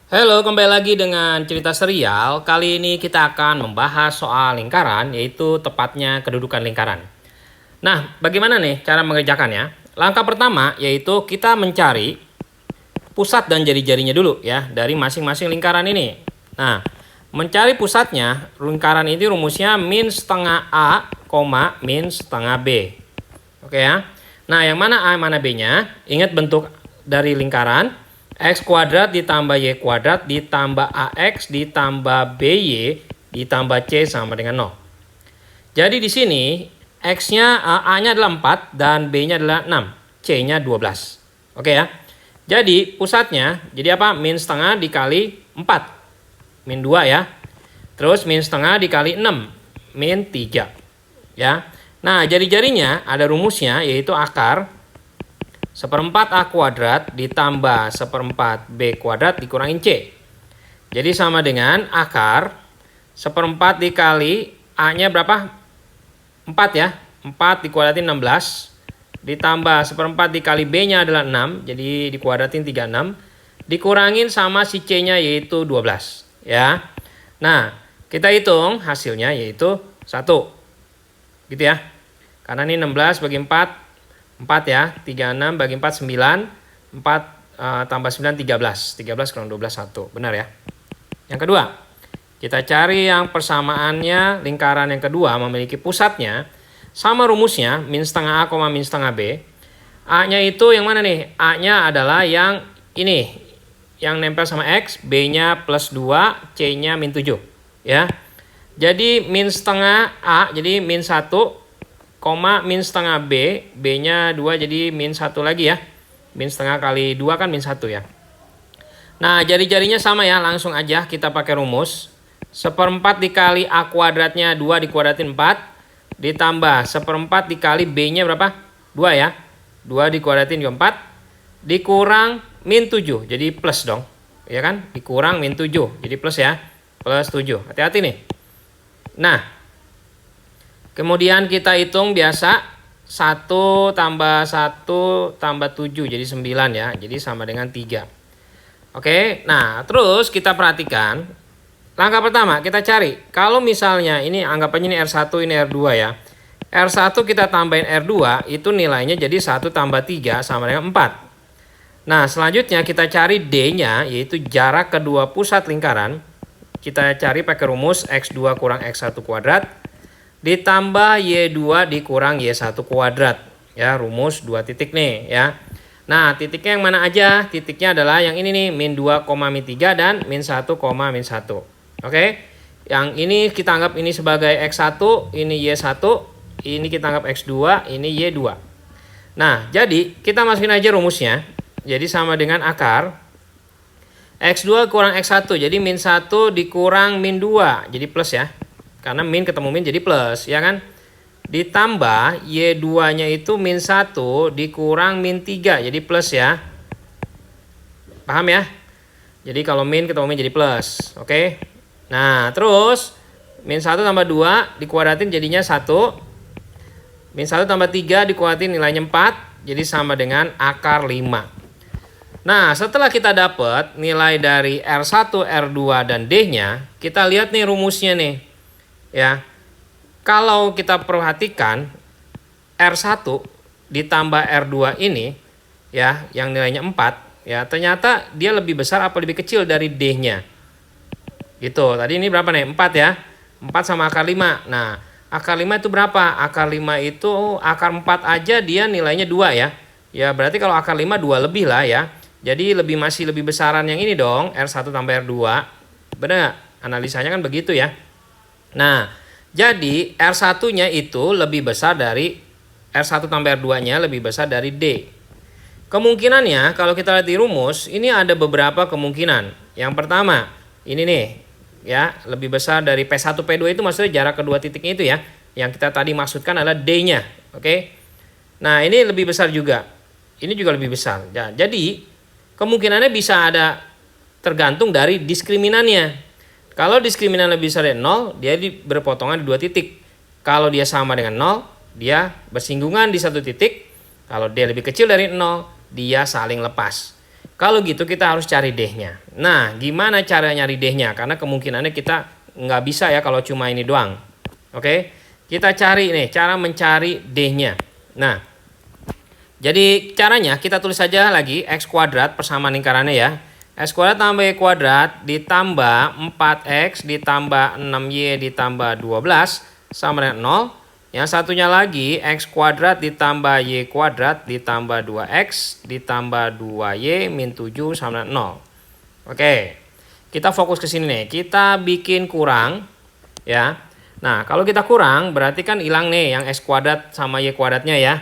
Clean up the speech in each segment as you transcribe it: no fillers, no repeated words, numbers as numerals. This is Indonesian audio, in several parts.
Halo, kembali lagi dengan cerita serial. Kali ini kita akan membahas soal lingkaran, yaitu tepatnya kedudukan lingkaran. Nah, bagaimana nih cara mengerjakannya? Langkah pertama yaitu kita mencari pusat dan jari-jarinya dulu ya dari masing-masing lingkaran ini. Nah, mencari pusatnya, lingkaran ini rumusnya min setengah A, min setengah B. Oke ya. Nah, yang mana A, mana B-nya? Ingat bentuk dari lingkaran. X kuadrat ditambah Y kuadrat ditambah AX ditambah BY ditambah C sama dengan 0. Jadi di sini X-nya, A-nya adalah 4 dan B-nya adalah 6. C-nya 12. Oke ya. Jadi pusatnya, jadi apa? Min setengah dikali 4. Min 2 ya. Terus min setengah dikali 6. Min 3. Ya. Nah, jari-jarinya ada rumusnya yaitu akar seperempat A kuadrat ditambah seperempat B kuadrat dikurangin C. Jadi sama dengan akar seperempat dikali A-nya berapa? 4 ya. 4 dikuadratin 16. Ditambah seperempat dikali B-nya adalah 6. Jadi dikuadratin 36. Dikurangin sama si C-nya yaitu 12. Ya. Nah, kita hitung hasilnya yaitu 1. Gitu ya. Karena ini 16 bagi 4. 4 ya, 36 bagi 4, 9. 4 tambah 9, 13. 13 kurang 12, 1. Benar ya. Yang kedua, kita cari yang persamaannya lingkaran yang kedua memiliki pusatnya. Sama rumusnya, min setengah A, min setengah B. A-nya itu yang mana nih? A-nya adalah yang ini. Yang nempel sama X, B-nya plus 2, C-nya min 7. Ya. Jadi min setengah A, jadi min 1. Min setengah B, B-nya 2 jadi min 1 lagi ya. Min setengah kali 2 kan min 1 ya. Nah, jari-jarinya sama ya, langsung aja kita pakai rumus. Seperempat dikali A kuadratnya 2 dikuadratin 4. Ditambah seperempat dikali B-nya berapa? 2 ya. 2 dikuadratin 4. Dikurang min 7, jadi plus dong. Ya kan? Dikurang min 7, jadi plus ya. Plus 7, hati-hati nih. Nah, kemudian kita hitung biasa 1 tambah 1 tambah 7 jadi 9 ya. Jadi sama dengan 3. Oke, nah terus kita perhatikan. Langkah pertama kita cari. Kalau misalnya ini anggapannya ini R1 ini R2 ya. R1 kita tambahin R2 itu nilainya jadi 1 tambah 3 sama dengan 4. Nah selanjutnya kita cari D-nya yaitu jarak kedua pusat lingkaran. Kita cari pakai rumus X2 kurang X1 kuadrat. Ditambah Y2 dikurang Y1 kuadrat. Ya, rumus 2 titik nih ya. Nah, titiknya yang mana aja? Titiknya adalah yang ini nih, min 2, min 3 dan min 1, min 1. Oke. Yang ini kita anggap ini sebagai X1, ini Y1, ini kita anggap X2, ini Y2. Nah, jadi kita masukin aja rumusnya. Jadi sama dengan akar X2 kurang X1. Jadi min 1 dikurang min 2. Jadi plus ya. Karena min ketemu min jadi plus, ya kan? Ditambah Y2-nya itu min 1 dikurang min 3, jadi plus ya. Paham ya? Jadi kalau min ketemu min jadi plus, oke? Nah, terus min 1 tambah 2 dikuadratin jadinya 1. Min 1 tambah 3 dikuadratin nilainya 4, jadi sama dengan akar 5. Nah, setelah kita dapat nilai dari R1, R2, dan D-nya, kita lihat nih rumusnya nih. Ya, kalau kita perhatikan R1 ditambah R2 ini ya, yang nilainya 4 ya, ternyata dia lebih besar apa lebih kecil dari D-nya. Gitu. Tadi ini berapa nih? 4 ya. 4 sama akar 5. Nah, akar 5 itu berapa? Akar 5 itu akar 4 aja dia nilainya 2 ya. Ya, berarti kalau akar 5 2 lebih lah ya. Jadi masih lebih besaran yang ini dong, R1 tambah R2. Benar nggak? Analisanya kan begitu ya. Nah, jadi R1-nya itu lebih besar dari R1 tambah R2-nya lebih besar dari D. Kemungkinannya kalau kita lihat di rumus, ini ada beberapa kemungkinan. Yang pertama, ini nih, ya, lebih besar dari P1, P2 itu maksudnya jarak kedua titiknya itu ya. Yang kita tadi maksudkan adalah D-nya, oke? Nah, ini lebih besar juga. Ini juga lebih besar. Ya, jadi, kemungkinannya bisa ada tergantung dari diskriminannya. Kalau diskriminan lebih besar dari 0, dia berpotongan di 2 titik. Kalau dia sama dengan 0, dia bersinggungan di 1 titik. Kalau dia lebih kecil dari 0, dia saling lepas. Kalau gitu kita harus cari D-nya. Nah, gimana cara nyari D-nya? Karena kemungkinannya kita nggak bisa ya kalau cuma ini doang. Oke, kita cari nih cara mencari D-nya. Nah, jadi caranya kita tulis saja lagi X kuadrat persamaan lingkarannya ya. X kuadrat tambah Y kuadrat ditambah 4X ditambah 6Y ditambah 12 sama dengan 0. Yang satunya lagi X kuadrat ditambah Y kuadrat ditambah 2X ditambah 2Y min 7 sama dengan 0. Oke, kita fokus ke sini nih. Kita bikin kurang ya. Nah, kalau kita kurang berarti kan hilang nih yang X kuadrat sama Y kuadratnya ya.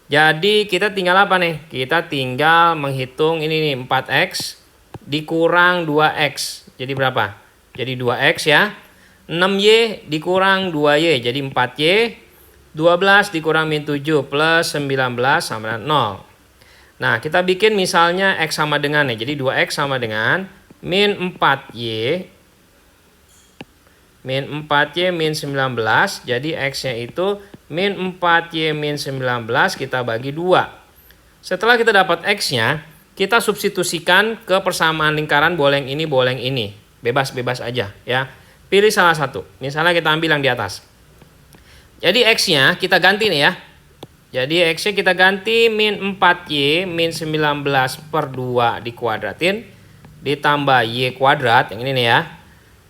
Jadi kita tinggal apa nih? Kita tinggal menghitung ini nih 4X dikurang 2X. Jadi berapa? Jadi 2X ya. 6Y dikurang 2Y jadi 4Y. 12 dikurang min 7 plus 19 sama dengan 0. Nah, kita bikin misalnya X sama dengan nih. Jadi 2X sama dengan min 4Y. Min 4Y min 19. Jadi X-nya itu min 4Y min 19 kita bagi 2. Setelah kita dapat X-nya, kita substitusikan ke persamaan lingkaran boleh yang ini, boleh yang ini. Bebas-bebas aja ya. Pilih salah satu. Misalnya kita ambil yang di atas. Jadi X-nya kita ganti nih ya. Jadi X-nya kita ganti min 4Y min 19 per 2 dikuadratin. Ditambah Y kuadrat, yang ini nih ya.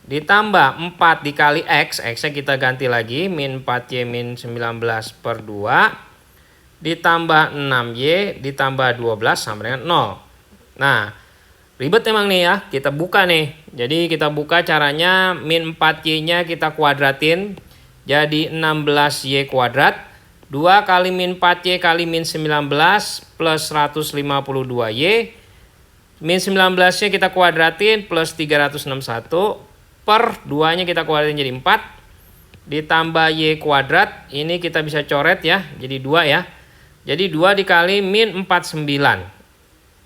Ditambah 4 dikali X, X-nya kita ganti lagi, min 4Y min 19 per 2, ditambah 6Y, ditambah 12 sama dengan 0. Nah, ribet emang nih ya, kita buka nih. Jadi kita buka caranya, min 4Y-nya kita kuadratin, jadi 16Y kuadrat, 2 kali min 4Y kali min 19 plus 152Y, min 19-nya kita kuadratin plus 361, per 2-nya kita kuadratin jadi 4. Ditambah Y kuadrat. Ini kita bisa coret ya. Jadi 2 ya. Jadi 2 dikali min 49.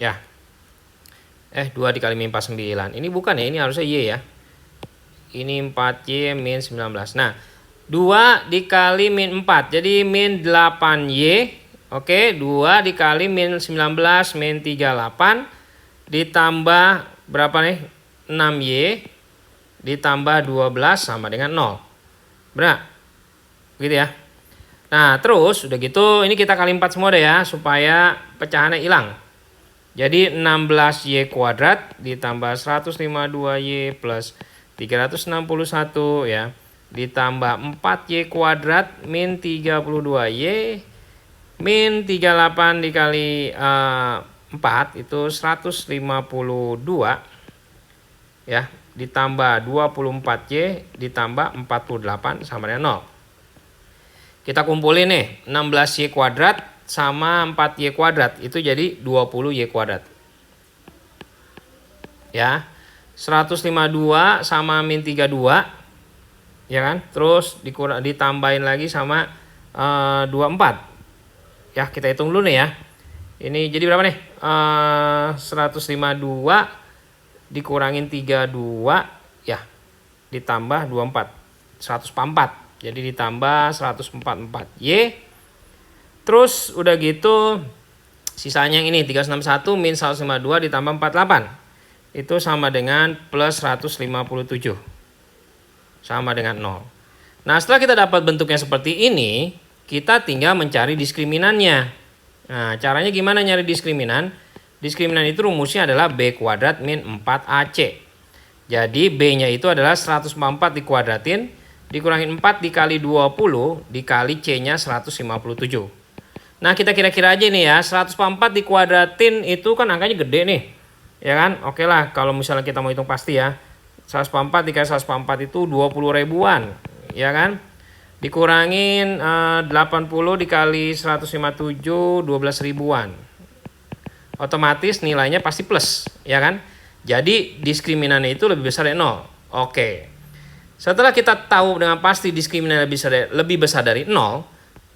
Ya. 2 dikali min 49. Ini bukan ya. Ini harusnya Y ya. Ini 4Y min 19. Nah. 2 dikali min 4. Jadi min 8Y. Oke. 2 dikali min 19 min 38. Ditambah berapa nih? 6Y. Ditambah 12 sama dengan 0. Benar? Gitu ya. Nah, terus udah gitu ini kita kali 4 semua deh ya supaya pecahannya hilang. Jadi 16Y kuadrat ditambah 152Y plus 361 ya. Ditambah 4Y kuadrat min 32Y min 38 dikali 4 itu 152 ya. Ditambah 24Y ditambah 48 sama dengan 0. Kita kumpulin nih 16Y kuadrat sama 4Y kuadrat itu jadi 20Y kuadrat. Ya. 152 sama min 32 ya kan? Terus ditambahin lagi sama 24. Ya, kita hitung dulu nih ya. Ini jadi berapa nih? 152 dikurangin 32 ya ditambah 24 144 jadi ditambah 144Y terus udah gitu sisanya yang ini 361 min 152 ditambah 48 itu sama dengan plus 157 sama dengan 0. Nah, setelah kita dapat bentuknya seperti ini kita tinggal mencari diskriminannya. Nah, caranya gimana nyari diskriminan? Diskriminan itu rumusnya adalah B kuadrat min 4AC. Jadi B-nya itu adalah 144 dikuadratin, dikurangin 4 dikali 20, dikali C-nya 157. Nah, kita kira-kira aja nih ya, 144 dikuadratin itu kan angkanya gede nih. Ya kan? Oke lah, kalau misalnya kita mau hitung pasti ya. 144 dikali 144 itu 20 ribuan. Ya kan? Dikurangin 80 dikali 157, 12 ribuan. Otomatis nilainya pasti plus, ya kan? Jadi diskriminannya itu lebih besar dari 0. Oke. Setelah kita tahu dengan pasti diskriminannya lebih besar dari 0,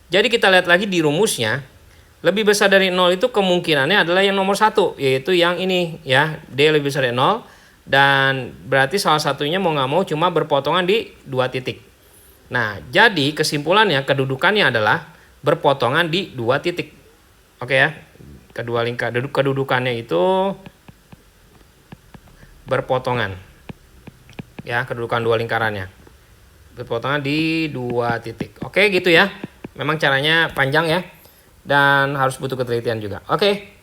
jadi kita lihat lagi di rumusnya, lebih besar dari 0 itu kemungkinannya adalah yang nomor 1, yaitu yang ini ya, D lebih besar dari 0, dan berarti salah satunya mau nggak mau cuma berpotongan di 2 titik. Nah, jadi kesimpulannya kedudukannya adalah berpotongan di 2 titik. Oke ya. Kedua kedudukannya itu berpotongan. Ya, kedudukan dua lingkarannya. Berpotongan di 2 titik. Oke, gitu ya. Memang caranya panjang ya. Dan harus butuh ketelitian juga. Oke.